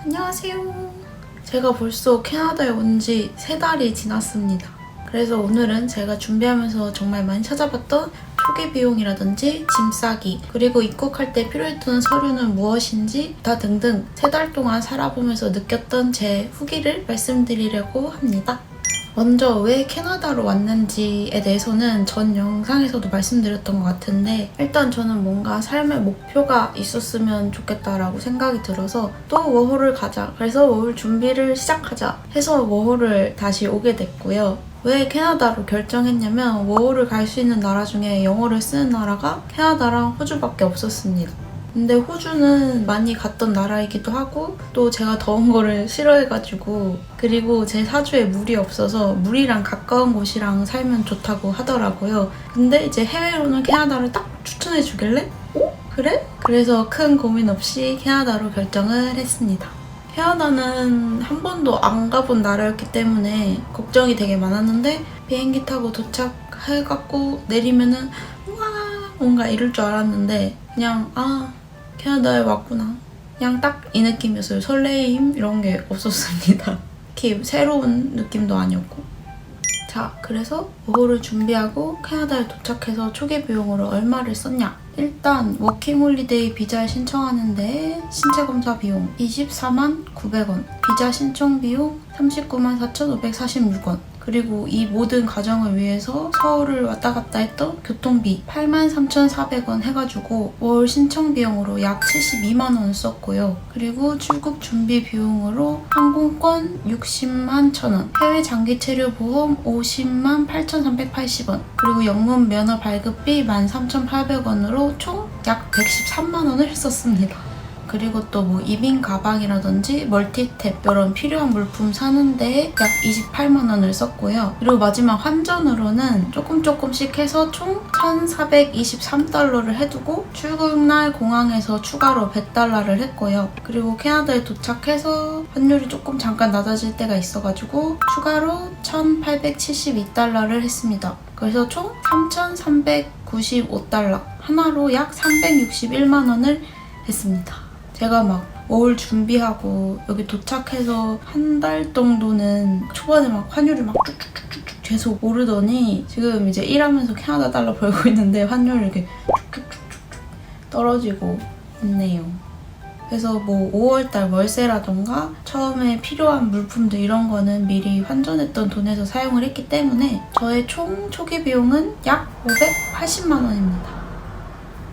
안녕하세요. 제가 벌써 캐나다에 온 지 3달이 지났습니다. 그래서 오늘은 제가 준비하면서 정말 많이 찾아봤던 초기 비용이라든지 짐 싸기, 그리고 입국할 때 필요했던 서류는 무엇인지 다 등등 3달 동안 살아보면서 느꼈던 제 후기를 말씀드리려고 합니다. 먼저 왜 캐나다로 왔는지에 대해서는 전 영상에서도 말씀드렸던 것 같은데, 일단 저는 뭔가 삶의 목표가 있었으면 좋겠다라고 생각이 들어서 또 워홀을 가자, 그래서 워홀 준비를 시작하자 해서 워홀을 다시 오게 됐고요. 왜 캐나다로 결정했냐면 워홀을 갈 수 있는 나라 중에 영어를 쓰는 나라가 캐나다랑 호주밖에 없었습니다. 근데 호주는 많이 갔던 나라이기도 하고 또 제가 더운 거를 싫어해가지고, 그리고 제 사주에 물이 없어서 물이랑 가까운 곳이랑 살면 좋다고 하더라고요. 근데 이제 해외로는 캐나다를 딱 추천해 주길래 그래? 그래서 큰 고민 없이 캐나다로 결정을 했습니다. 캐나다는 한 번도 안 가본 나라였기 때문에 걱정이 되게 많았는데, 비행기 타고 도착해갖고 내리면은 우와 뭔가 이럴 줄 알았는데 그냥 캐나다에 왔구나, 그냥 딱 이 느낌이었어요. 설레임 이런 게 없었습니다. 특히 새로운 느낌도 아니었고. 자, 그래서 워홀을 준비하고 캐나다에 도착해서 초기 비용으로 얼마를 썼냐. 일단 워킹홀리데이 비자에 신청하는데 신체 검사 비용 24만 900원, 비자 신청 비용 39만 4,546원, 그리고 이 모든 과정을 위해서 서울을 왔다 갔다 했던 교통비 83,400원 해가지고 월 신청 비용으로 약 72만 원 썼고요. 그리고 출국 준비 비용으로 항공권 60만 1,000원, 해외 장기 체류 보험 50만 8,380원, 그리고 영문 면허 발급비 13,800원으로 총 약 113만 원을 썼습니다. 그리고 또 뭐 이민 가방이라든지 멀티탭 이런 필요한 물품 사는데 약 28만 원을 썼고요. 그리고 마지막 환전으로는 조금씩 해서 총 1,423달러를 해두고 출국날 공항에서 추가로 100달러를 했고요. 그리고 캐나다에 도착해서 환율이 조금 잠깐 낮아질 때가 있어가지고 추가로 1,872달러를 했습니다. 그래서 총 3,395달러, 하나로 약 361만 원을 했습니다. 제가 막 워홀 준비하고 여기 도착해서 한 달 정도는 초반에 막 환율이 막 쭉쭉쭉쭉 계속 오르더니 지금 이제 일하면서 캐나다 달러 벌고 있는데 환율이 이렇게 쭉쭉쭉쭉 떨어지고 있네요. 그래서 뭐 5월달 월세라던가 처음에 필요한 물품들 이런 거는 미리 환전했던 돈에서 사용을 했기 때문에 저의 총 초기 비용은 약 580만 원입니다.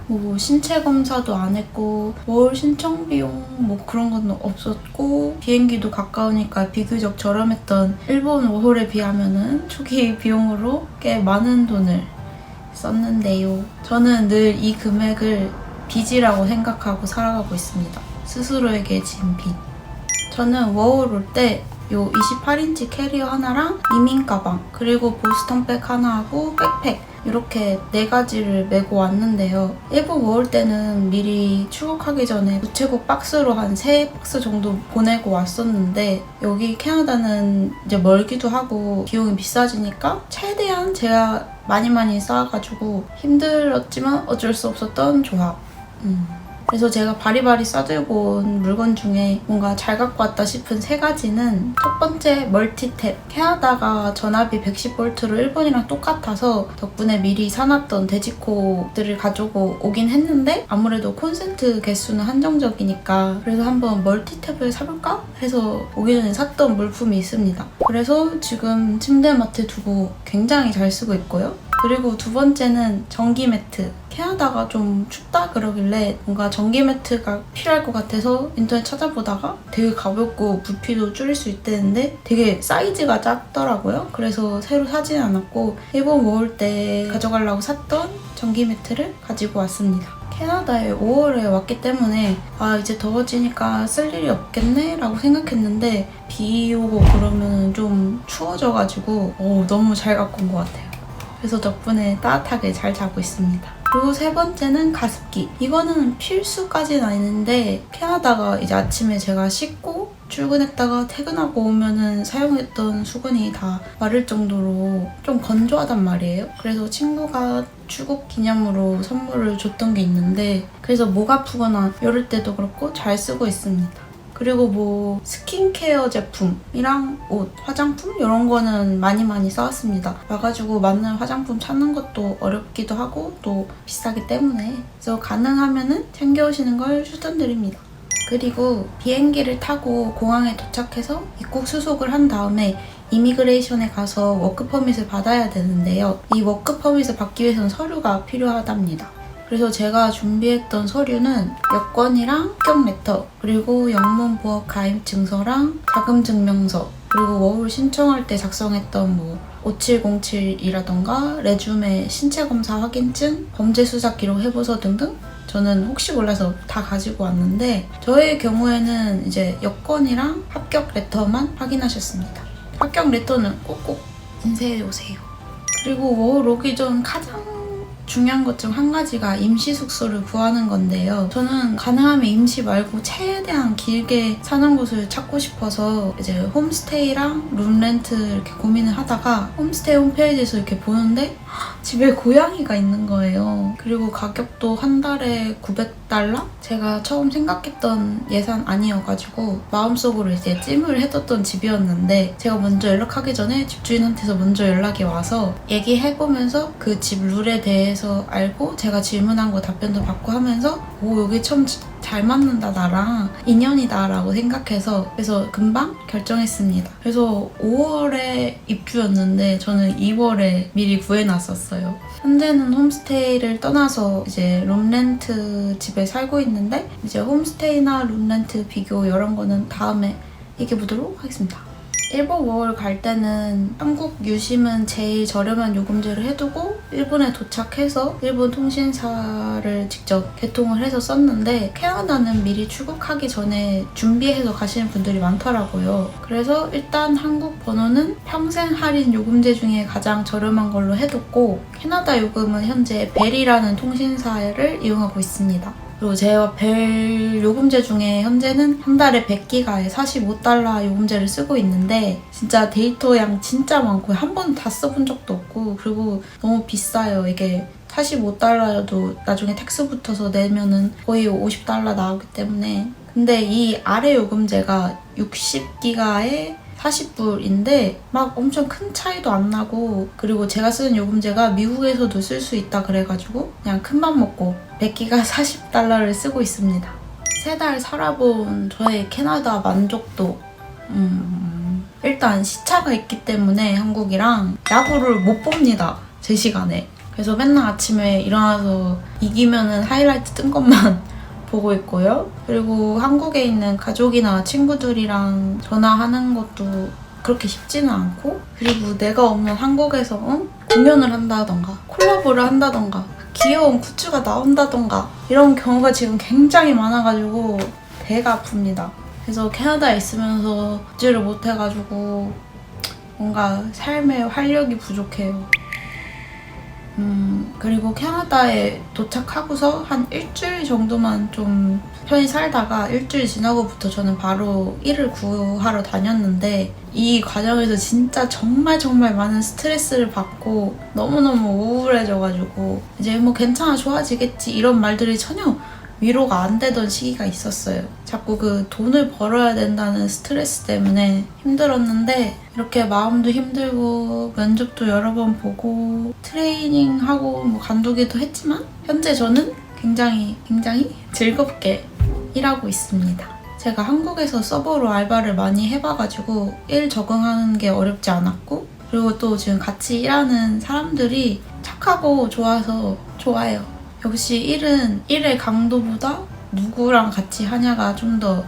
뭐 신체 검사도 안 했고 월 신청 비용 뭐 그런 건 없었고, 비행기도 가까우니까 비교적 저렴했던 일본 워홀에 비하면은 초기 비용으로 꽤 많은 돈을 썼는데요. 저는 늘 이 금액을 빚이라고 생각하고 살아가고 있습니다. 스스로에게 진 빚. 저는 워홀 올 때 요 28인치 캐리어 하나랑 이민 가방, 그리고 보스턴백 하나하고 백팩 이렇게 4가지를 메고 왔는데요. 일본 워홀 때는 미리 출국하기 전에 우체국 박스로 한 3박스 정도 보내고 왔었는데, 여기 캐나다는 이제 멀기도 하고 비용이 비싸지니까 최대한 제가 많이 쌓아가지고 힘들었지만 어쩔 수 없었던 조합. 그래서 제가 바리바리 싸들고 온 물건 중에 뭔가 잘 갖고 왔다 싶은 3가지는, 첫 번째 멀티탭. 캐나다가 전압이 110V로 일본이랑 똑같아서 덕분에 미리 사놨던 데지코들을 가지고 오긴 했는데 아무래도 콘센트 개수는 한정적이니까 그래서 한번 멀티탭을 사볼까 해서 오기 전에 샀던 물품이 있습니다. 그래서 지금 침대맡에 두고 굉장히 잘 쓰고 있고요. 그리고 두 번째는 전기 매트. 캐나다가 좀 춥다 그러길래 뭔가 전기 매트가 필요할 것 같아서 인터넷 찾아보다가 되게 가볍고 부피도 줄일 수 있다는데 되게 사이즈가 작더라고요. 그래서 새로 사진 않았고 일본 워홀 때 가져가려고 샀던 전기 매트를 가지고 왔습니다. 캐나다에 5월에 왔기 때문에 이제 더워지니까 쓸 일이 없겠네 라고 생각했는데 비 오고 그러면 좀 추워져가지고 너무 잘 갖고 온 것 같아요. 그래서 덕분에 따뜻하게 잘 자고 있습니다. 그리고 3번째는 가습기. 이거는 필수까지는 아닌데 캐나다가 이제 아침에 제가 씻고 출근했다가 퇴근하고 오면은 사용했던 수건이 다 마를 정도로 좀 건조하단 말이에요. 그래서 친구가 출국 기념으로 선물을 줬던 게 있는데, 그래서 목 아프거나 이럴 때도 그렇고 잘 쓰고 있습니다. 그리고 뭐 스킨케어 제품이랑 옷, 화장품 이런 거는 많이 사왔습니다. 와가지고 맞는 화장품 찾는 것도 어렵기도 하고 또 비싸기 때문에 그래서 가능하면은 챙겨오시는 걸 추천드립니다. 그리고 비행기를 타고 공항에 도착해서 입국 수속을 한 다음에 이미그레이션에 가서 워크퍼밋을 받아야 되는데요. 이 워크퍼밋을 받기 위해서는 서류가 필요하답니다. 그래서 제가 준비했던 서류는 여권이랑 합격 레터, 그리고 영문 부업 가입 증서랑 자금 증명서, 그리고 워홀 신청할 때 작성했던 뭐 5707이라던가 레주메 신체 검사 확인증, 범죄 수사 기록 해보서 등등 저는 혹시 몰라서 다 가지고 왔는데 저의 경우에는 이제 여권이랑 합격 레터만 확인하셨습니다. 합격 레터는 꼭꼭 인쇄해 오세요. 그리고 워홀 오기 전 가장 중요한 것 중 한 가지가 임시 숙소를 구하는 건데요. 저는 가능하면 임시 말고 최대한 길게 사는 곳을 찾고 싶어서 이제 홈스테이랑 룸렌트 이렇게 고민을 하다가 홈스테이 홈페이지에서 이렇게 보는데 집에 고양이가 있는 거예요. 그리고 가격도 한 달에 $900? 제가 처음 생각했던 예산 아니어가지고 마음속으로 이제 찜을 해뒀던 집이었는데 제가 먼저 연락하기 전에 집주인한테서 먼저 연락이 와서 얘기해보면서 그 집 룰에 대해서 알고 제가 질문한 거 답변도 받고 하면서 오 여기 참 잘 맞는다 나랑 인연이다 라고 생각해서 그래서 금방 결정했습니다. 그래서 5월에 입주였는데 저는 2월에 미리 구해놨었어요. 현재는 홈스테이를 떠나서 이제 룸렌트 집에 살고 있는데 이제 홈스테이나 룸렌트 비교 이런 거는 다음에 얘기해보도록 하겠습니다. 일본 워홀 갈 때는 한국 유심은 제일 저렴한 요금제를 해두고 일본에 도착해서 일본 통신사를 직접 개통을 해서 썼는데 캐나다는 미리 출국하기 전에 준비해서 가시는 분들이 많더라고요. 그래서 일단 한국 번호는 평생 할인 요금제 중에 가장 저렴한 걸로 해뒀고 캐나다 요금은 현재 벨이라는 통신사를 이용하고 있습니다. 그리고 제가 벨 요금제 중에 현재는 한 달에 100기가에 $45 요금제를 쓰고 있는데 진짜 데이터 양 진짜 많고 한 번도 다 써본 적도 없고 그리고 너무 비싸요. 이게 $45여도 나중에 텍스 붙어서 내면은 거의 $50 나오기 때문에 근데 이 아래 요금제가 60기가에 $40인데 막 엄청 큰 차이도 안 나고 그리고 제가 쓰는 요금제가 미국에서도 쓸 수 있다 그래가지고 그냥 큰맘 먹고 100기가 $40를 쓰고 있습니다. 3달 살아본 저의 캐나다 만족도 일단 시차가 있기 때문에 한국이랑 야구를 못 봅니다. 제 시간에. 그래서 맨날 아침에 일어나서 이기면은 하이라이트 뜬 것만 보고 있고요. 그리고 한국에 있는 가족이나 친구들이랑 전화하는 것도 그렇게 쉽지는 않고 그리고 내가 없는 한국에서 공연을 한다던가 콜라보를 한다던가 귀여운 굿즈가 나온다던가 이런 경우가 지금 굉장히 많아가지고 배가 아픕니다. 그래서 캐나다에 있으면서 굿즈를 못 해가지고 뭔가 삶의 활력이 부족해요. 그리고 캐나다에 도착하고서 한 일주일 정도만 좀 편히 살다가 일주일 지나고부터 저는 바로 일을 구하러 다녔는데 이 과정에서 진짜 정말 많은 스트레스를 받고 너무너무 우울해져가지고 이제 뭐 괜찮아 좋아지겠지 이런 말들이 전혀 위로가 안 되던 시기가 있었어요. 자꾸 그 돈을 벌어야 된다는 스트레스 때문에 힘들었는데 이렇게 마음도 힘들고 면접도 여러 번 보고 트레이닝하고 뭐 관두기도 했지만 현재 저는 굉장히 즐겁게 일하고 있습니다. 제가 한국에서 서버로 알바를 많이 해봐가지고 일 적응하는 게 어렵지 않았고 그리고 또 지금 같이 일하는 사람들이 착하고 좋아서 좋아요. 역시 일의 강도보다 누구랑 같이 하냐가 좀 더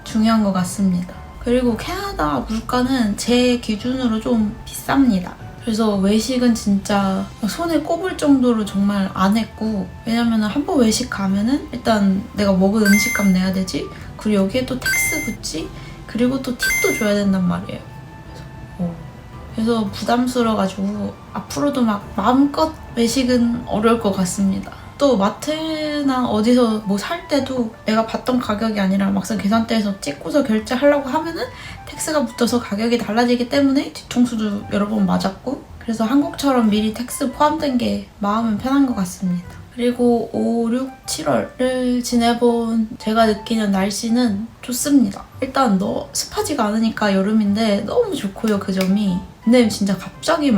중요한 것 같습니다. 그리고 캐나다 물가는 제 기준으로 좀 비쌉니다. 그래서 외식은 진짜 손에 꼽을 정도로 정말 안 했고 왜냐면 한 번 외식 가면은 일단 내가 먹은 음식값 내야 되지 그리고 여기에 또 텍스 붙지 그리고 또 팁도 줘야 된단 말이에요. 그래서 부담스러워가지고 앞으로도 막 마음껏 외식은 어려울 것 같습니다. 또 마트나 어디서 뭐 살 때도 내가 봤던 가격이 아니라 막상 계산대에서 찍고서 결제하려고 하면은 텍스가 붙어서 가격이 달라지기 때문에 뒤통수도 여러 번 맞았고 그래서 한국처럼 미리 텍스 포함된 게 마음은 편한 것 같습니다. 그리고 5, 6, 7월을 지내본 제가 느끼는 날씨는 좋습니다. 일단 습하지가 않으니까 여름인데 너무 좋고요, 그 점이. 근데 진짜 갑자기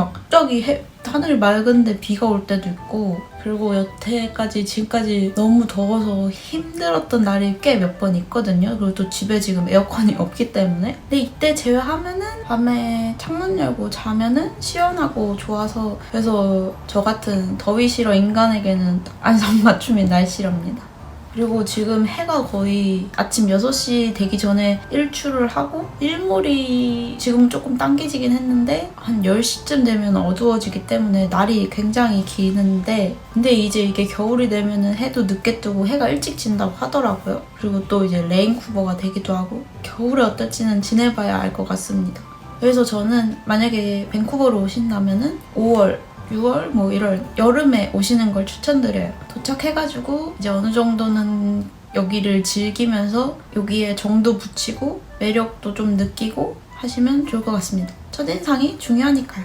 하늘이 맑은데 비가 올 때도 있고, 그리고 여태까지 지금까지 너무 더워서 힘들었던 날이 꽤 몇 번 있거든요. 그리고 또 집에 지금 에어컨이 없기 때문에. 근데 이때 제외하면은 밤에 창문 열고 자면은 시원하고 좋아서, 그래서 저 같은 더위 싫어 인간에게는 안성맞춤인 날씨랍니다. 그리고 지금 해가 거의 아침 6시 되기 전에 일출을 하고, 일몰이 지금 조금 당겨지긴 했는데 한 10시쯤 되면 어두워지기 때문에 날이 굉장히 기는데, 근데 이제 이게 겨울이 되면은 해도 늦게 뜨고 해가 일찍 진다고 하더라고요. 그리고 또 이제 레인쿠버가 되기도 하고, 겨울에 어떨지는 지내봐야 알 것 같습니다. 그래서 저는 만약에 밴쿠버로 오신다면은 5월 6월, 1월, 여름에 오시는 걸 추천드려요. 도착해가지고 이제 어느 정도는 여기를 즐기면서 여기에 정도 붙이고 매력도 좀 느끼고 하시면 좋을 것 같습니다. 첫인상이 중요하니까요.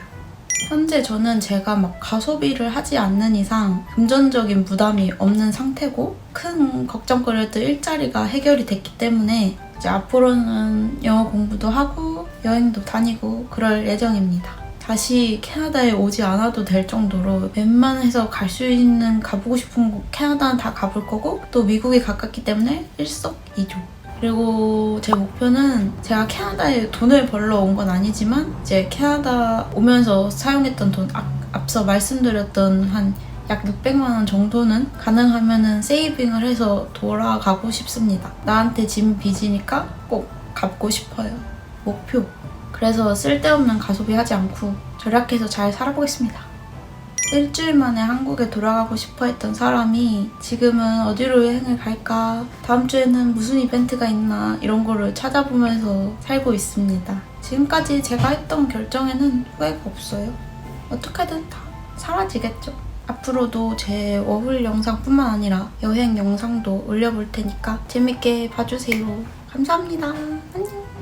현재 저는 제가 가소비를 하지 않는 이상 금전적인 부담이 없는 상태고, 큰 걱정거리였던 일자리가 해결이 됐기 때문에 이제 앞으로는 영어 공부도 하고 여행도 다니고 그럴 예정입니다. 다시 캐나다에 오지 않아도 될 정도로 웬만해서 갈 수 있는 가보고 싶은 곳 캐나다는 다 가볼 거고, 또 미국이 가깝기 때문에 일석이조. 그리고 제 목표는 제가 캐나다에 돈을 벌러 온 건 아니지만 이제 캐나다 오면서 사용했던 돈, 앞서 말씀드렸던 한 약 600만 원 정도는 가능하면은 세이빙을 해서 돌아가고 싶습니다. 나한테 진 빚이니까 꼭 갚고 싶어요. 목표. 그래서 쓸데없는 가소비 하지 않고 절약해서 잘 살아보겠습니다. 일주일 만에 한국에 돌아가고 싶어 했던 사람이 지금은 어디로 여행을 갈까, 다음 주에는 무슨 이벤트가 있나 이런 거를 찾아보면서 살고 있습니다. 지금까지 제가 했던 결정에는 후회가 없어요. 어떻게든 다 사라지겠죠. 앞으로도 제 워홀 영상뿐만 아니라 여행 영상도 올려볼 테니까 재밌게 봐주세요. 감사합니다. 안녕.